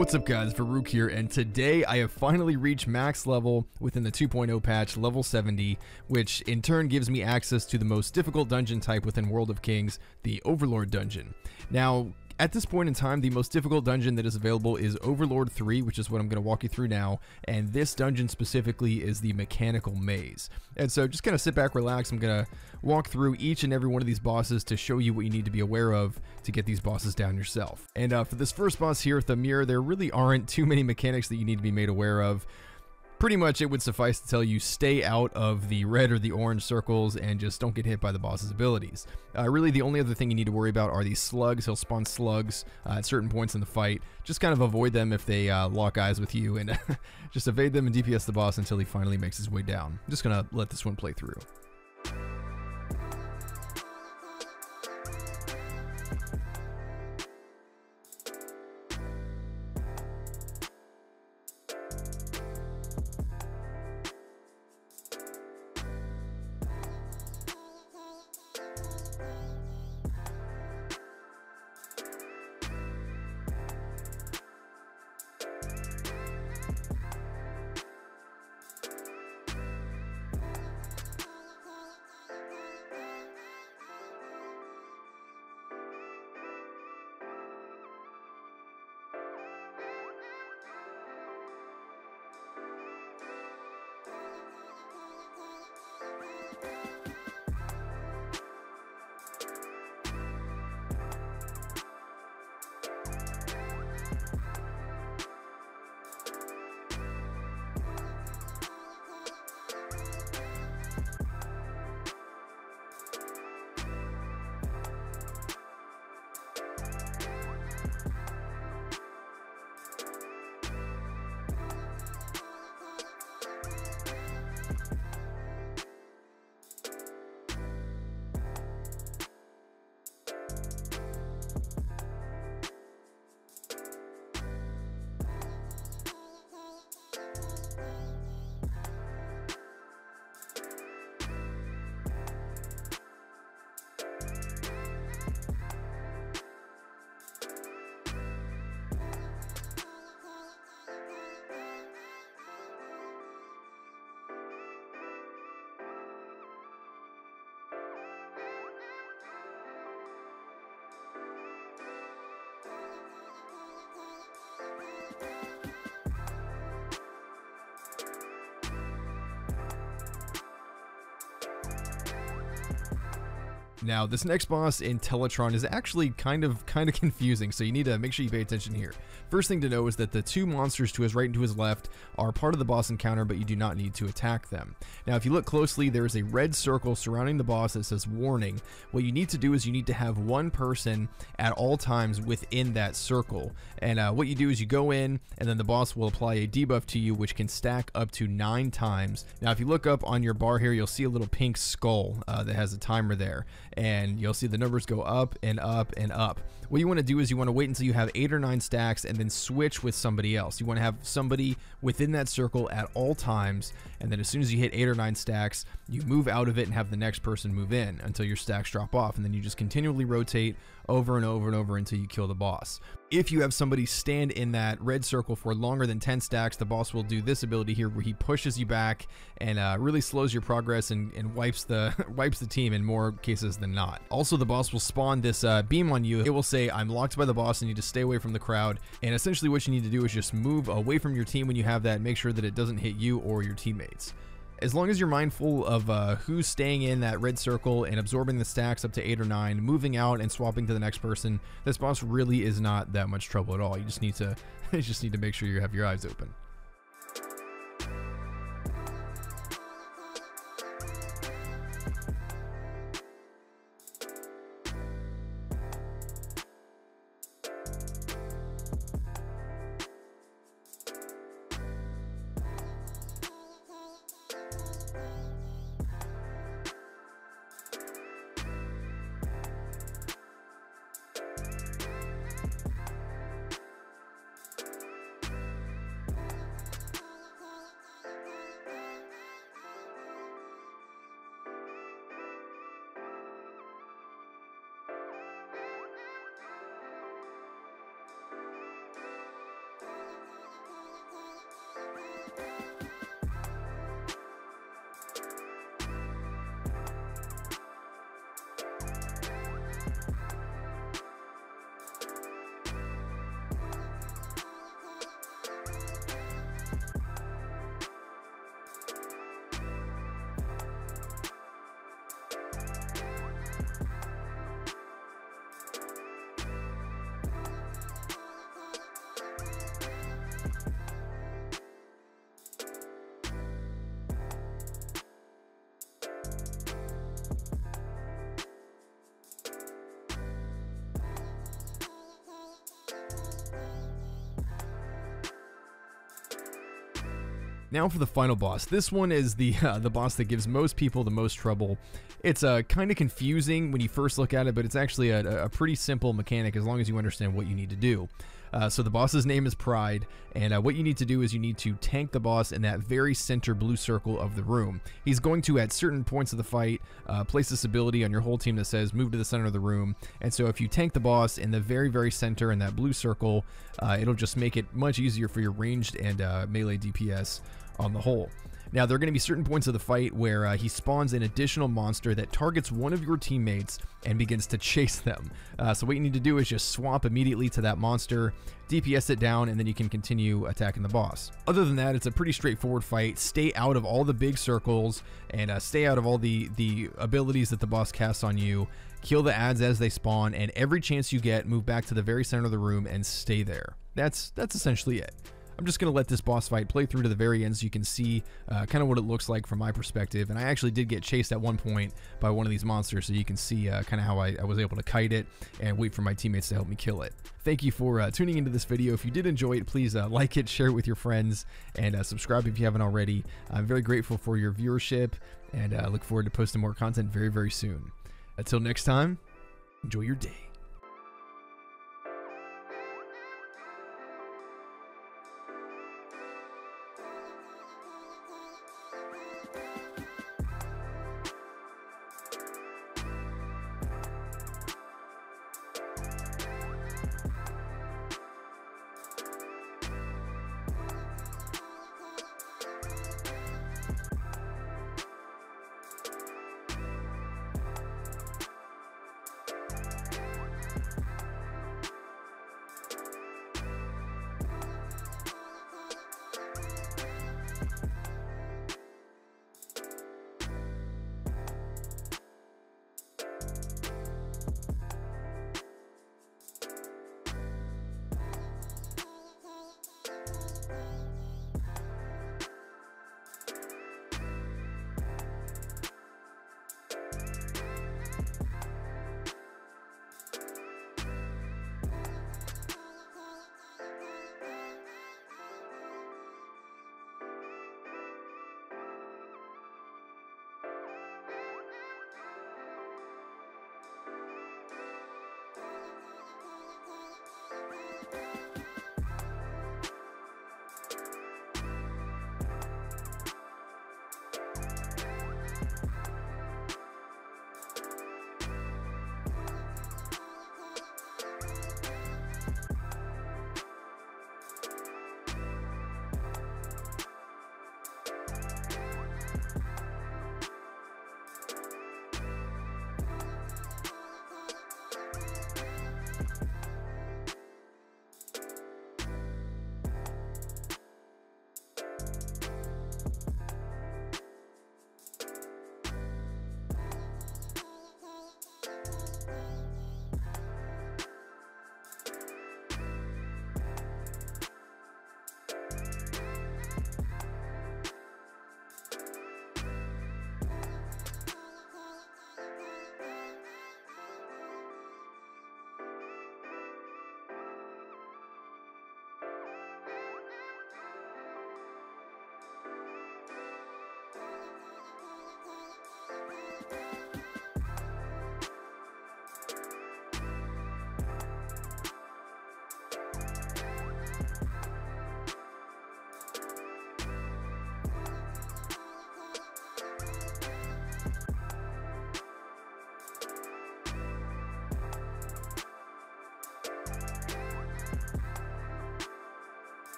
What's up guys, Farouk here, and today I have finally reached max level within the 2.0 patch, level 70, which in turn gives me access to the most difficult dungeon type within World of Kings, the Overlord dungeon. Now, at this point in time, the most difficult dungeon that is available is Overlord 3, which is what I'm going to walk you through now, and this dungeon specifically is the Mechanical Maze. And so just kind of sit back, relax. I'm going to walk through each and every one of these bosses to show you what you need to be aware of to get these bosses down yourself. And for this first boss here at the mirror, there really aren't too many mechanics that you need to be made aware of. Pretty much it would suffice to tell you stay out of the red or the orange circles and just don't get hit by the boss's abilities. Really the only other thing you need to worry about are these slugs. He'll spawn slugs at certain points in the fight. Just kind of avoid them if they lock eyes with you, and just evade them and DPS the boss until he finally makes his way down. I'm just gonna let this one play through. Now, this next boss in Teletron is actually kind of confusing, so you need to make sure you pay attention here. First thing to know is that the two monsters to his right and to his left are part of the boss encounter, but you do not need to attack them. Now, if you look closely, there is a red circle surrounding the boss that says warning. What you need to do is you need to have one person at all times within that circle. And what you do is you go in, and then the boss will apply a debuff to you, which can stack up to 9 times. Now, if you look up on your bar here, you'll see a little pink skull that has a timer there. And you'll see the numbers go up and up and up. What you want to do is you want to wait until you have 8 or 9 stacks and then switch with somebody else. You want to have somebody within that circle at all times, and then as soon as you hit 8 or 9 stacks, you move out of it and have the next person move in until your stacks drop off, and then you just continually rotate over and over and over until you kill the boss. If you have somebody stand in that red circle for longer than 10 stacks, the boss will do this ability here where he pushes you back and really slows your progress and wipes the team in more cases than not. Also, the boss will spawn this beam on you. It will say, I'm locked by the boss and you need to stay away from the crowd. And essentially what you need to do is just move away from your team when you have that and make sure that it doesn't hit you or your teammates. As long as you're mindful of who's staying in that red circle and absorbing the stacks up to 8 or 9, moving out and swapping to the next person, this boss really is not that much trouble at all. You just need to make sure you have your eyes open. Now for the final boss. This one is the boss that gives most people the most trouble. It's kind of confusing when you first look at it, but it's actually a pretty simple mechanic as long as you understand what you need to do. So the boss's name is Pride, and what you need to do is you need to tank the boss in that very center blue circle of the room. He's going to, at certain points of the fight, place this ability on your whole team that says move to the center of the room, and so if you tank the boss in the very center in that blue circle, it'll just make it much easier for your ranged and melee DPS on the whole. Now, there are going to be certain points of the fight where he spawns an additional monster that targets one of your teammates and begins to chase them. So what you need to do is just swap immediately to that monster, DPS it down, and then you can continue attacking the boss. Other than that, it's a pretty straightforward fight. Stay out of all the big circles and stay out of all the abilities that the boss casts on you. Kill the adds as they spawn, and every chance you get, move back to the very center of the room and stay there. That's essentially it. I'm just going to let this boss fight play through to the very end so you can see kind of what it looks like from my perspective. And I actually did get chased at one point by one of these monsters, so you can see kind of how I was able to kite it and wait for my teammates to help me kill it. Thank you for tuning into this video. If you did enjoy it, please like it, share it with your friends, and subscribe if you haven't already. I'm very grateful for your viewership, and I look forward to posting more content very soon. Until next time, enjoy your day.